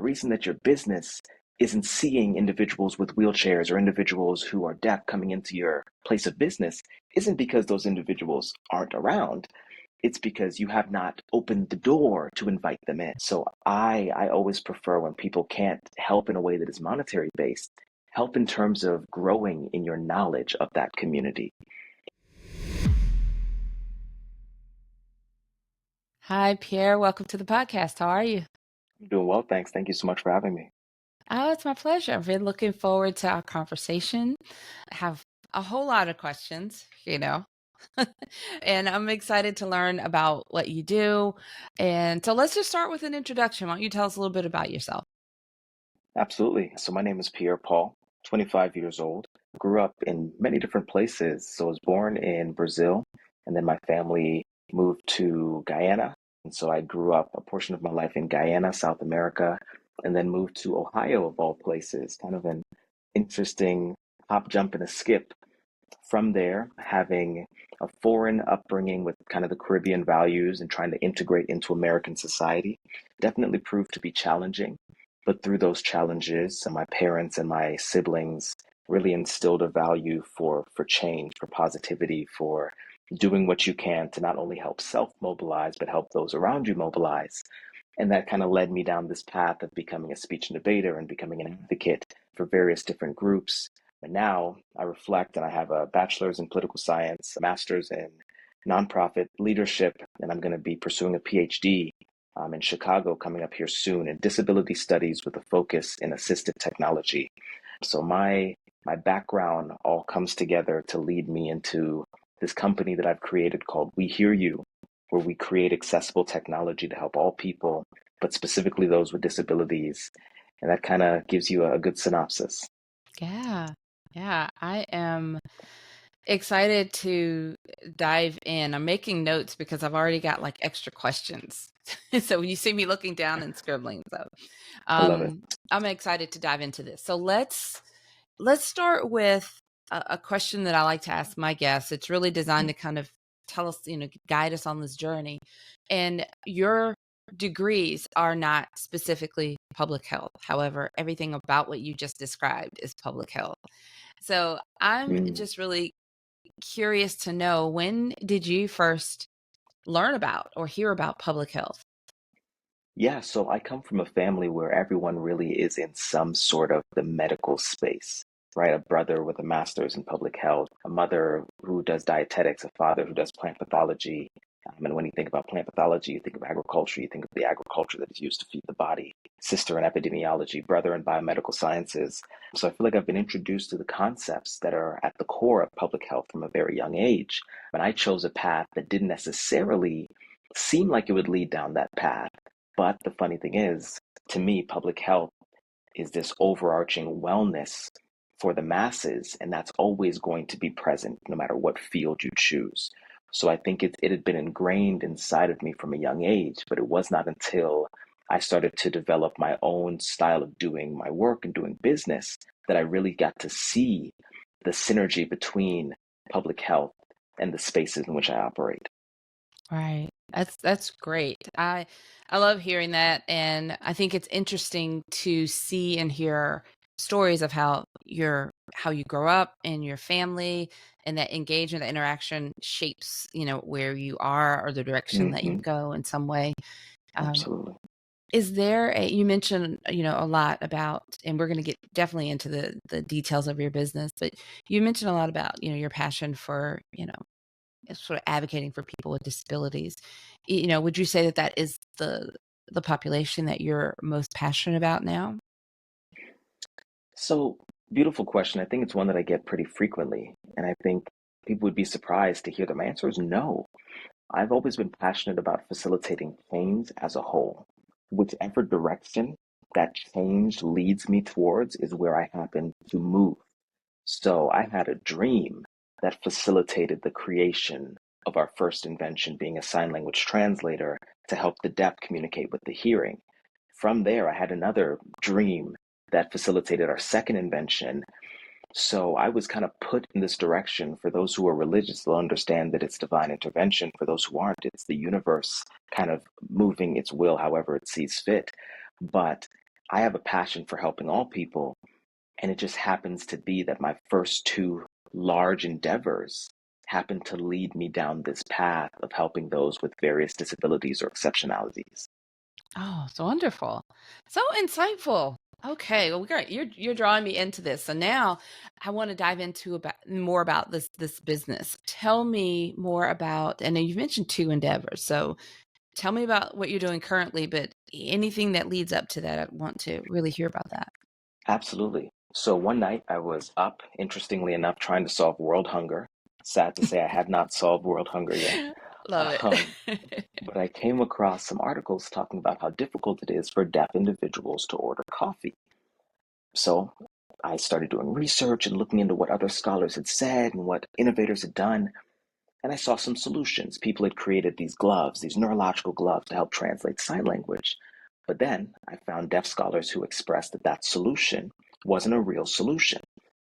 reason that your business isn't seeing individuals with wheelchairs or individuals who are deaf coming into your place of business isn't because those individuals aren't around. It's because you have not opened the door to invite them in. So I always prefer when people can't help in a way that is monetary based, help in terms of growing in your knowledge of that community. Hi, Pierre. Welcome to the podcast. How are you? I'm doing well, thanks. Thank you so much for having me. Oh, it's my pleasure. I've been looking forward to our conversation. I have a whole lot of questions, and I'm excited to learn about what you do. And so let's just start with an introduction. Why don't you tell us a little bit about yourself? Absolutely. So my name is Pierre Paul, 25 years old. Grew up in many different places. So I was born in Brazil, and then my family moved to Guyana. And so I grew up a portion of my life in Guyana, South America, and then moved to Ohio, of all places. Kind of an interesting hop, jump, and a skip. From there, having a foreign upbringing with kind of the Caribbean values and trying to integrate into American society definitely proved to be challenging. But through those challenges, my parents and my siblings really instilled a value for change, for positivity, for doing what you can to not only help self mobilize, but help those around you mobilize. And that kind of led me down this path of becoming a speech and debater and becoming an advocate for various different groups. And now I reflect and I have a bachelor's in political science, a master's in nonprofit leadership, and I'm going to be pursuing a PhD in Chicago coming up here soon in disability studies with a focus in assistive technology. So my background all comes together to lead me into this company that I've created called We Hear You, where we create accessible technology to help all people, but specifically those with disabilities. And that kind of gives you a good synopsis. Yeah. Yeah. I am excited to dive in. I'm making notes because I've already got like extra questions. So when you see me looking down and scribbling, so I love it. I'm excited to dive into this. So let's start with a question that I like to ask my guests. It's really designed to kind of tell us, guide us on this journey. And your degrees are not specifically public health. However, everything about what you just described is public health. So I'm Mm. just really curious to know, when did you first learn about or hear about public health? Yeah, so I come from a family where everyone really is in some sort of the medical space, right? A brother with a master's in public health, a mother who does dietetics, a father who does plant pathology. And when you think about plant pathology, you think of agriculture, you think of the agriculture that is used to feed the body, sister in epidemiology, brother in biomedical sciences. So I feel like I've been introduced to the concepts that are at the core of public health from a very young age. And I chose a path that didn't necessarily seem like it would lead down that path. But the funny thing is, to me, public health is this overarching wellness for the masses, and that's always going to be present no matter what field you choose. So I think it had been ingrained inside of me from a young age, but it was not until I started to develop my own style of doing my work and doing business that I really got to see the synergy between public health and the spaces in which I operate. Right. That's great. I love hearing that, and I think it's interesting to see and hear stories of how you grow up and your family, and that engagement, that interaction shapes, where you are or the direction that you Hmm. go in some way. Um, Absolutely. is there you mentioned, a lot about, and we're going to get definitely into the details of your business, but you mentioned a lot about, your passion for, sort of advocating for people with disabilities. Would you say that that is the population that you're most passionate about now? So, beautiful question. I think it's one that I get pretty frequently. And I think people would be surprised to hear that my answer is no. I've always been passionate about facilitating change as a whole. Whichever direction that change leads me towards is where I happen to move. So, I had a dream that facilitated the creation of our first invention being a sign language translator to help the deaf communicate with the hearing. From there, I had another dream that facilitated our second invention. So I was kind of put in this direction. For those who are religious, they'll understand that it's divine intervention. For those who aren't, it's the universe kind of moving its will however it sees fit. But I have a passion for helping all people. And it just happens to be that my first two large endeavors happen to lead me down this path of helping those with various disabilities or exceptionalities. Oh, so wonderful. So insightful. Okay, well, great. You're drawing me into this. So now I want to dive into about more about this business. Tell me more about, and you've mentioned two endeavors. So tell me about what you're doing currently, but anything that leads up to that, I want to really hear about that. Absolutely. So one night I was up, interestingly enough, trying to solve world hunger. Sad to say I had not solved world hunger yet. Love Um, it. but I came across some articles talking about how difficult it is for deaf individuals to order coffee. So I started doing research and looking into what other scholars had said and what innovators had done. And I saw some solutions. People had created these gloves, these neurological gloves to help translate sign language. But then I found deaf scholars who expressed that that solution wasn't a real solution.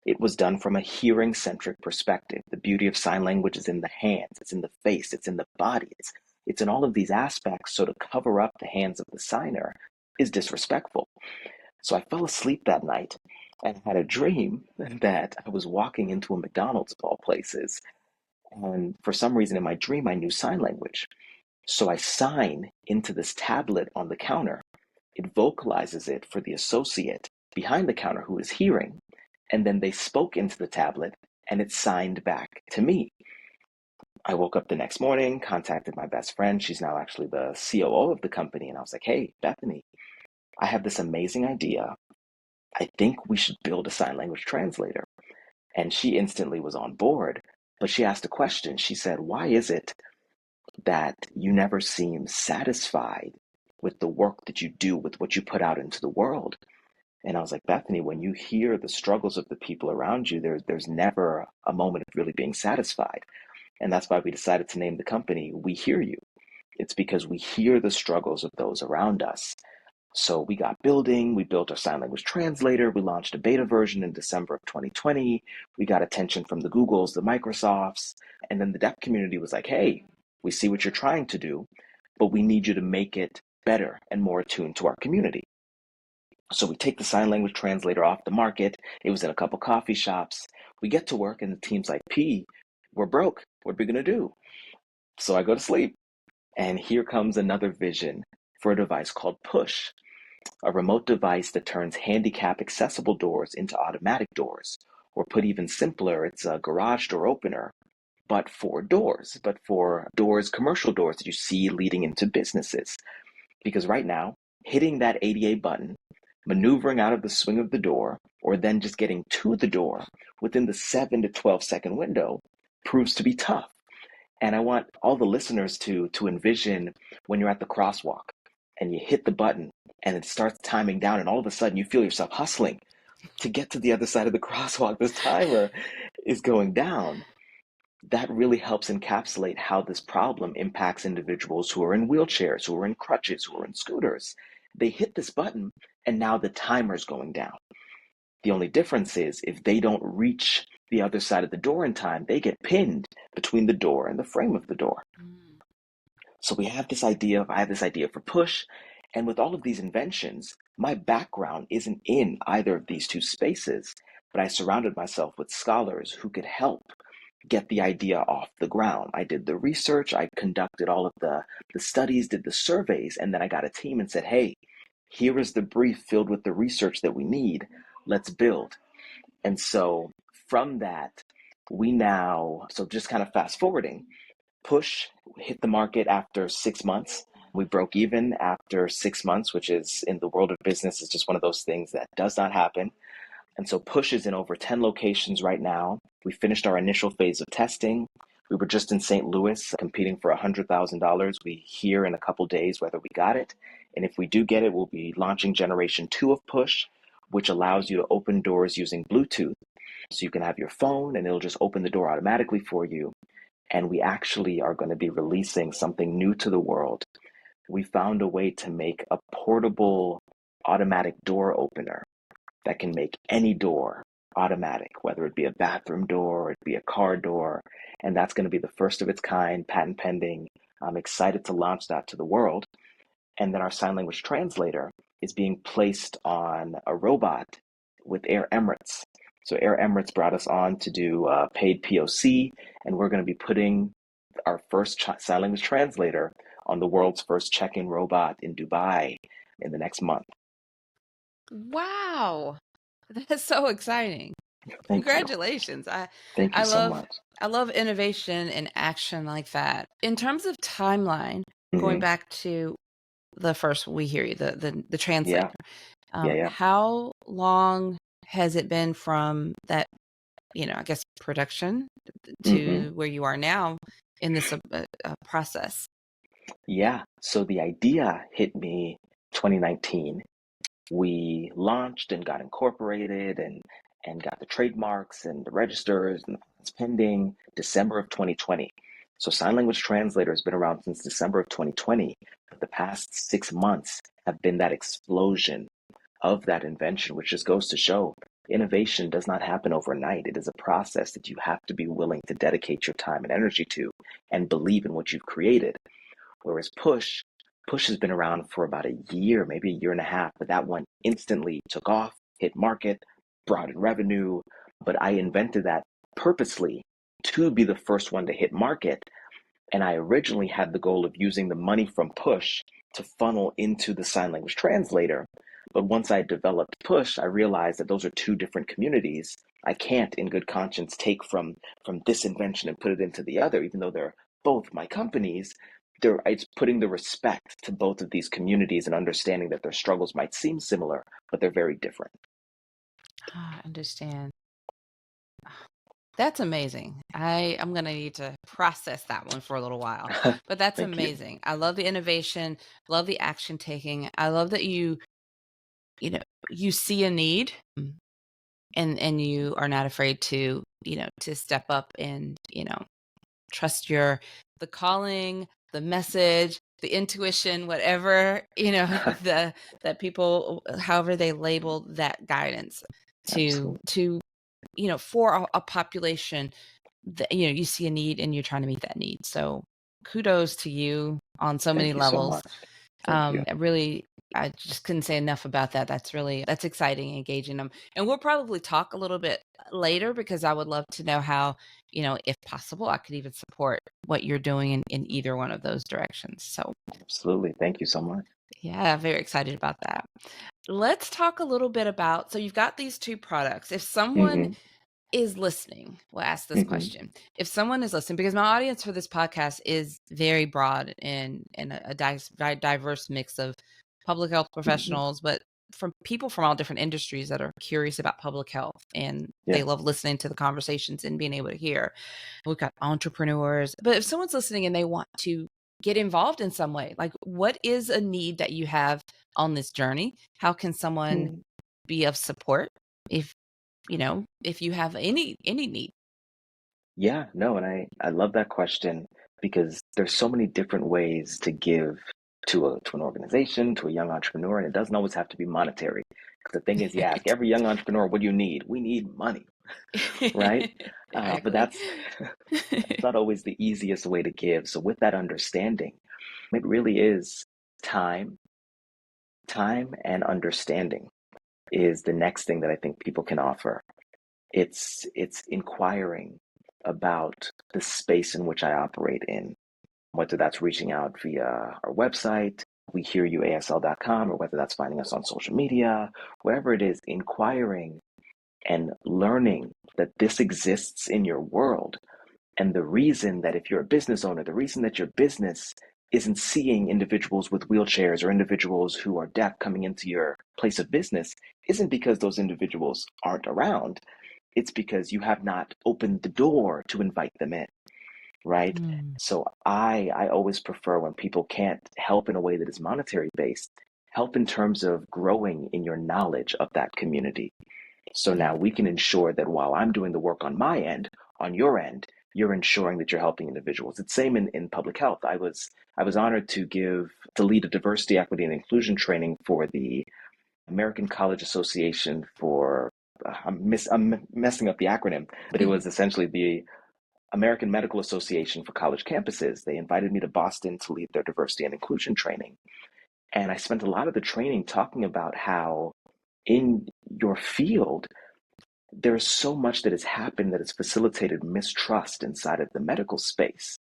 It was done from a hearing centric perspective. The beauty of sign language is in the hands, it's in the face, it's in the body, it's in all of these aspects. So to cover up the hands of the signer is disrespectful. So I fell asleep that night and had a dream that I was walking into a McDonald's of all places. And for some reason in my dream, I knew sign language. So I sign into this tablet on the counter. It vocalizes it for the associate behind the counter who is hearing. And then they spoke into the tablet and it signed back to me. I woke up the next morning, contacted my best friend. She's now actually the COO of the company. And I was like, hey, Bethany, I have this amazing idea. I think we should build a sign language translator. And she instantly was on board. But she asked a question. She said, why is it that you never seem satisfied with the work that you do, with what you put out into the world? And I was like, Bethany, when you hear the struggles of the people around you, there's never a moment of really being satisfied. And that's why we decided to name the company We Hear You. It's because we hear the struggles of those around us. So we got building, we built our sign language translator, we launched a beta version in December of 2020. We got attention from the Googles, the Microsofts, and then the deaf community was like, hey, we see what you're trying to do, but we need you to make it better and more attuned to our community. So we take the sign language translator off the market. It was in a couple coffee shops. We get to work and the team's like, P, we're broke. What are we going to do? So I go to sleep. And here comes another vision for a device called Push, a remote device that turns handicap accessible doors into automatic doors. Or put even simpler, it's a garage door opener, but for doors, commercial doors that you see leading into businesses. Because right now, hitting that ADA button, maneuvering out of the swing of the door, or then just getting to the door within the 7 to 12-second window proves to be tough. And I want all the listeners to envision when you're at the crosswalk and you hit the button and it starts timing down and all of a sudden you feel yourself hustling to get to the other side of the crosswalk. This timer is going down. That really helps encapsulate how this problem impacts individuals who are in wheelchairs, who are in crutches, who are in scooters. They hit this button and now the timer's going down. The only difference is if they don't reach the other side of the door in time, they get pinned between the door and the frame of the door. Mm. So I have this idea for Push. And with all of these inventions, my background isn't in either of these two spaces, but I surrounded myself with scholars who could help get the idea off the ground. I did the research, I conducted all of the studies, did the surveys, and then I got a team and said, hey, here is the brief filled with the research that we need. Let's build. And so from that, so just kind of fast forwarding, Push hit the market after 6 months. We broke even after 6 months, which is in the world of business is just one of those things that does not happen. And so Push is in over 10 locations right now. We finished our initial phase of testing. We were just in St. Louis competing for $100,000. We hear in a couple days whether we got it. And if we do get it, we'll be launching generation 2 of Push, which allows you to open doors using Bluetooth. So you can have your phone and it'll just open the door automatically for you. And we actually are going to be releasing something new to the world. We found a way to make a portable automatic door opener that can make any door automatic, whether it be a bathroom door or it be a car door. And that's going to be the first of its kind, patent pending. I'm excited to launch that to the world. And then our sign language translator, is being placed on a robot with Air Emirates. So Air Emirates brought us on to do paid POC, and we're going to be putting our first sign language translator on the world's first check-in robot in Dubai in the next month. Wow. That's so exciting. Thank you. Congratulations. Thank you I so love much. I love innovation and action like that. In terms of timeline, going Hmm. back to the first we hear you, the translator. Yeah, yeah, yeah. How long has it been from that, I guess production Hmm. to where you are now in this process? Yeah. So the idea hit me 2019. We launched and got incorporated and got the trademarks and the registers and it's pending December of 2020. So sign language translator has been around since December of 2020. But the past 6 months have been that explosion of that invention, which just goes to show innovation does not happen overnight. It is a process that you have to be willing to dedicate your time and energy to and believe in what you've created. Whereas push has been around for about a year, maybe a year and a half, but that one instantly took off, hit market, brought in revenue. But I invented that purposely to be the first one to hit market. And I originally had the goal of using the money from push to funnel into the sign language translator. But once I developed push, I realized that those are two different communities. I can't, in good conscience, take from this invention and put it into the other, even though they're both my companies. It's putting the respect to both of these communities and understanding that their struggles might seem similar, but they're very different. I understand. That's amazing. I'm going to need to process that one for a little while, but that's Thank you. amazing. I love the innovation, love the action taking. I love that you know, you see a need and you are not afraid to, to step up and, trust the calling, the message, the intuition, whatever, the that people, however they label that guidance Absolutely. to for a population that you see a need and you're trying to meet that need. So kudos to you on so many Thank you so levels. much. Thank you. I just couldn't say enough about that. That's exciting, engaging them. And we'll probably talk a little bit later because I would love to know how, if possible, I could even support what you're doing in either one of those directions. So Absolutely. Thank you so much. yeah, very excited about that. Let's talk a little bit about, so you've got these two products. If someone Hmm. is listening, we'll ask this Hmm. question. If someone is listening, because my audience for this podcast is very broad and a diverse mix of public health Hmm. professionals, but from people from all different industries that are curious about public health and they Yeah. love listening to the conversations and being able to hear. We've got entrepreneurs, but if someone's listening and they want to get involved in some way, like what is a need that you have on this journey? How can someone Mm. be of support if if you have any need? Yeah, no, and I love that question because there's so many different ways to give to an organization, to a young entrepreneur, and it doesn't always have to be monetary. 'Cause the thing is, you ask every young entrepreneur, what do you need? We need money, right? But Exactly. that's that's not always the easiest way to give. So with that understanding, it really is time, time and understanding is the next thing that I think people can offer. It's inquiring about the space in which I operate in, whether that's reaching out via our website, wehearyouasl.com, or whether that's finding us on social media, wherever it is, inquiring and learning that this exists in your world. And the reason that if you're a business owner, the reason that your business isn't seeing individuals with wheelchairs or individuals who are deaf coming into your place of business isn't because those individuals aren't around. It's because you have not opened the door to invite them in, right? Mm, So I always prefer when people can't help in a way that is monetary based, help in terms of growing in your knowledge of that community. So yeah. now we can ensure that while I'm doing the work on my end, on your end, you're ensuring that you're helping individuals. It's same in public health. I was honored to lead a diversity, equity, and inclusion training for the American College Association for I'm messing up the acronym, but it was essentially the American Medical Association for college campuses. They invited me to Boston to lead their diversity and inclusion training. And I spent a lot of the training talking about how in your field, there is so much that has happened that has facilitated mistrust inside of the medical space,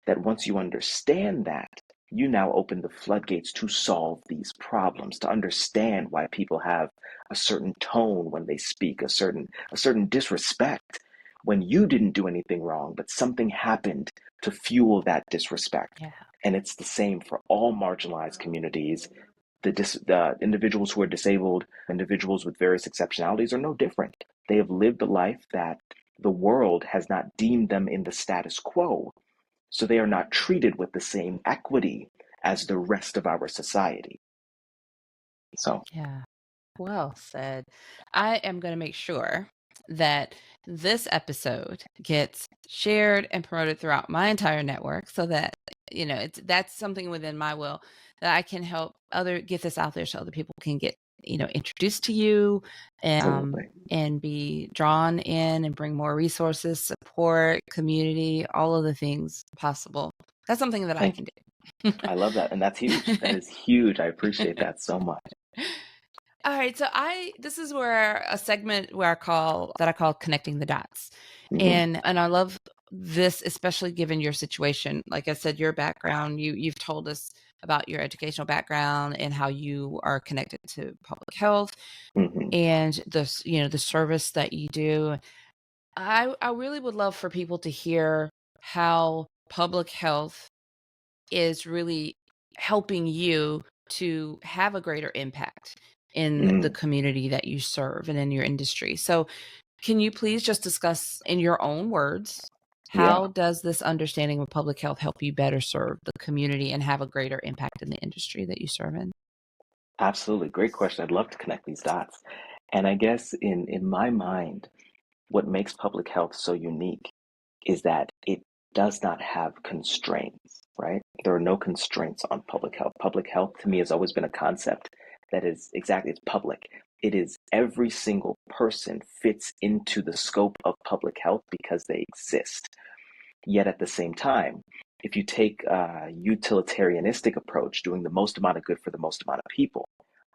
that once you understand that, you now open the floodgates to solve these problems, to understand why people have a certain tone when they speak, a certain disrespect when you didn't do anything wrong, but something happened to fuel that disrespect. Yeah. And it's the same for all marginalized communities. The individuals who are disabled, individuals with various exceptionalities are no different. They have lived a life that the world has not deemed them in the status quo, so they are not treated with the same equity as the rest of our society. So, Yeah. Well said. I am going to make sure that this episode gets shared and promoted throughout my entire network so that, that's something within my will that I can help get this out there so other people can get, introduced to you absolutely. and be drawn in and bring more resources, support, community, all of the things possible. That's something that I Thank can you. do. I love that. And that's huge. That is huge. I appreciate that so much. All right, so this is where a segment where I call connecting the dots. Hmm. And I love this, especially given your situation. Like I said, your background, you've told us about your educational background and how you are connected to public health Hmm. and the service that you do. I really would love for people to hear how public health is really helping you to have a greater impact in the Mm. community that you serve and in your industry. So, can you please just discuss in your own words, Yeah, how does this understanding of public health help you better serve the community and have a greater impact in the industry that you serve in? absolutely. Great question. I'd love to connect these dots. And I guess in my mind, what makes public health so unique is that it does not have constraints, right? There are no constraints on public health. Public health to me has always been a concept that is exactly, it's public. It is every single person fits into the scope of public health because they exist. Yet at the same time, if you take a utilitarianistic approach, doing the most amount of good for the most amount of people,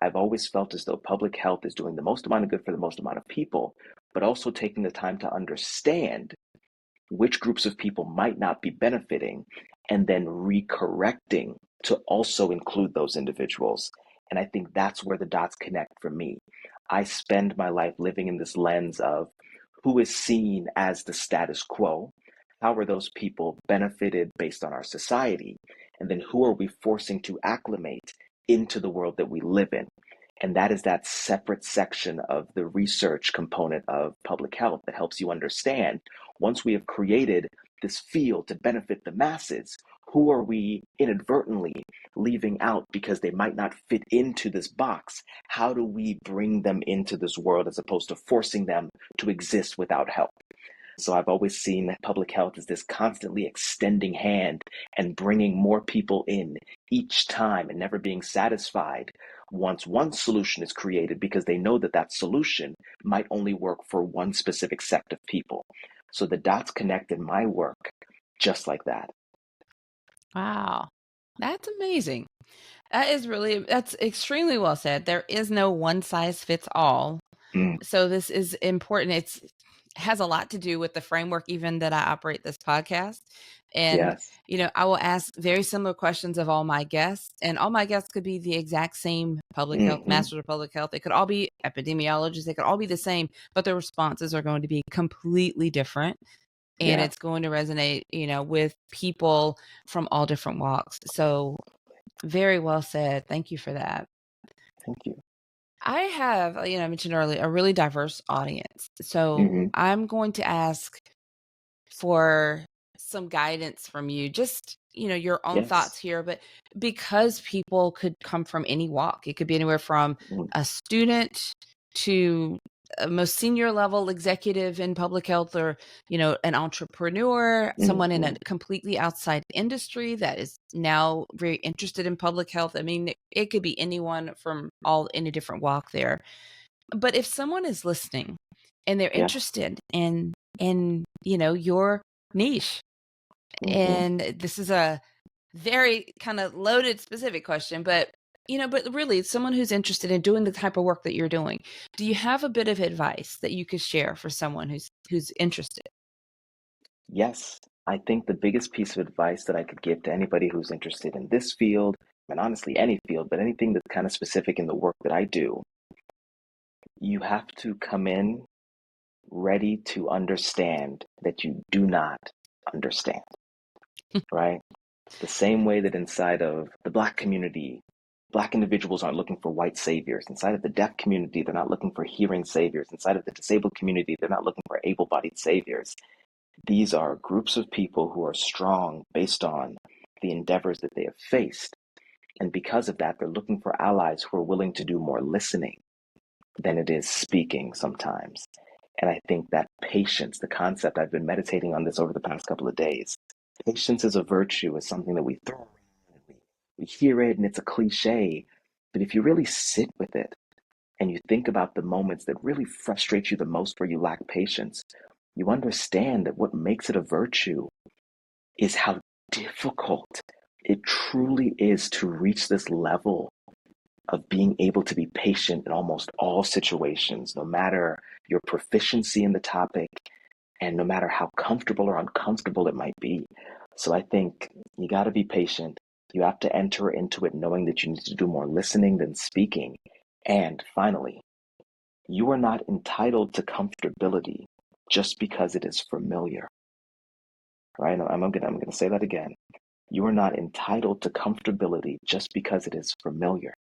I've always felt as though public health is doing the most amount of good for the most amount of people, but also taking the time to understand which groups of people might not be benefiting, and then recorrecting to also include those individuals. And I think that's where the dots connect for me. I spend my life living in this lens of who is seen as the status quo, how are those people benefited based on our society, and then who are we forcing to acclimate into the world that we live in. And that is that separate section of the research component of public health that helps you understand, once we have created this field to benefit the masses, who are we inadvertently leaving out because they might not fit into this box? How do we bring them into this world as opposed to forcing them to exist without help? So I've always seen that public health as this constantly extending hand and bringing more people in each time and never being satisfied once one solution is created, because they know that that solution might only work for one specific sect of people. So the dots connect in my work just like that. Wow. That's amazing. That's extremely well said. There is no one size fits all. Mm, So this is important. It has a lot to do with the framework even that I operate this podcast. And, yes. I will ask very similar questions of all my guests, and all my guests could be the exact same public health, Hmm. masters of public health. They could all be epidemiologists. They could all be the same, but their responses are going to be completely different. And Yeah. it's going to resonate, with people from all different walks. So very well said. Thank you for that. Thank you. I have, I mentioned earlier, a really diverse audience. So Hmm. I'm going to ask for some guidance from you, just, your own thoughts Yes. here, but because people could come from any walk, it could be anywhere from Mm, a student to a most senior level executive in public health, or, an entrepreneur, someone in a hmm. completely outside industry that is now very interested in public health. I mean, it could be anyone from any different walk there. But if someone is listening and they're Yeah. interested in your niche, Hmm. and this is a very kind of loaded specific question, but But really, someone who's interested in doing the type of work that you're doing, do you have a bit of advice that you could share for someone who's interested? Yes, I think the biggest piece of advice that I could give to anybody who's interested in this field, and honestly any field, but anything that's kind of specific in the work that I do, you have to come in ready to understand that you do not understand, right? The same way that inside of the Black community, Black individuals aren't looking for white saviors. Inside of the deaf community, they're not looking for hearing saviors. Inside of the disabled community, they're not looking for able-bodied saviors. These are groups of people who are strong based on the endeavors that they have faced. And because of that, they're looking for allies who are willing to do more listening than it is speaking sometimes. And I think that patience, the concept, I've been meditating on this over the past couple of days. Patience is a virtue, is something that we throw around, and we hear it and it's a cliche. But if you really sit with it and you think about the moments that really frustrate you the most where you lack patience, you understand that what makes it a virtue is how difficult it truly is to reach this level of being able to be patient in almost all situations, no matter your proficiency in the topic and no matter how comfortable or uncomfortable it might be. So I think you got to be patient. You have to enter into it knowing that you need to do more listening than speaking. And finally, you are not entitled to comfortability just because it is familiar, right? I'm gonna say that again. You are not entitled to comfortability just because it is familiar.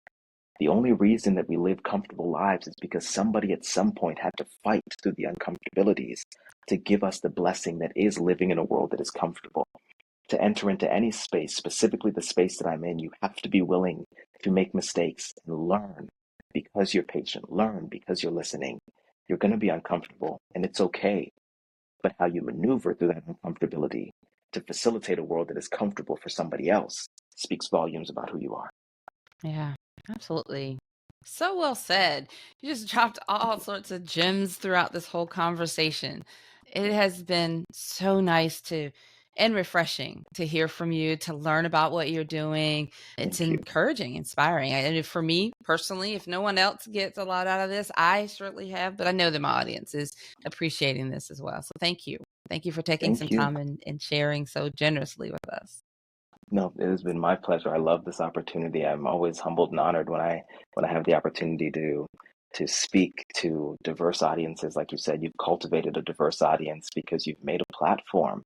The only reason that we live comfortable lives is because somebody at some point had to fight through the uncomfortabilities to give us the blessing that is living in a world that is comfortable. To enter into any space, specifically the space that I'm in, you have to be willing to make mistakes and learn because you're patient, learn because you're listening. You're going to be uncomfortable, and it's okay. But how you maneuver through that uncomfortability to facilitate a world that is comfortable for somebody else speaks volumes about who you are. Yeah, absolutely. So well said. You just dropped all sorts of gems throughout this whole conversation. It has been so nice to and refreshing to hear from you, to learn about what you're doing. It's Thank you. encouraging, inspiring. And for me personally, if no one else gets a lot out of this, I certainly have, but I know that my audience is appreciating this as well. So thank you. Thank you for taking some Thank you. time and sharing so generously with us. No, it has been my pleasure. I love this opportunity. I'm always humbled and honored when I have the opportunity to speak to diverse audiences. Like you said, you've cultivated a diverse audience because you've made a platform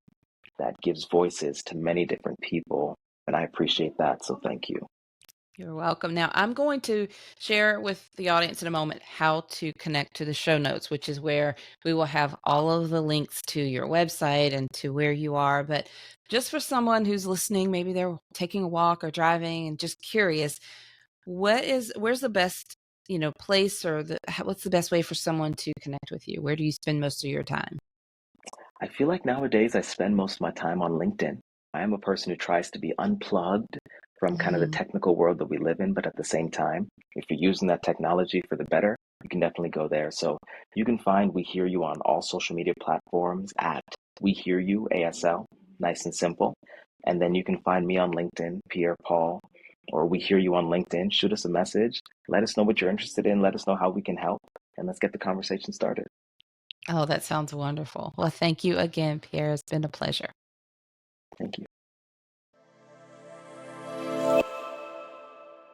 that gives voices to many different people, and I appreciate that. So thank you. You're welcome. Now, I'm going to share with the audience in a moment how to connect to the show notes, which is where we will have all of the links to your website and to where you are. But just for someone who's listening, maybe they're taking a walk or driving and just curious, where's the best, place or what's the best way for someone to connect with you? Where do you spend most of your time? I feel like nowadays I spend most of my time on LinkedIn. I am a person who tries to be unplugged from kind of the Mm, technical world that we live in, but at the same time, if you're using that technology for the better, you can definitely go there. So you can find We Hear You on all social media platforms at We Hear You ASL, nice and simple. And then you can find me on LinkedIn, Pierre Paul, or We Hear You on LinkedIn. Shoot us a message. Let us know what you're interested in. Let us know how we can help. And let's get the conversation started. Oh, that sounds wonderful. Well, thank you again, Pierre. It's been a pleasure. Thank you.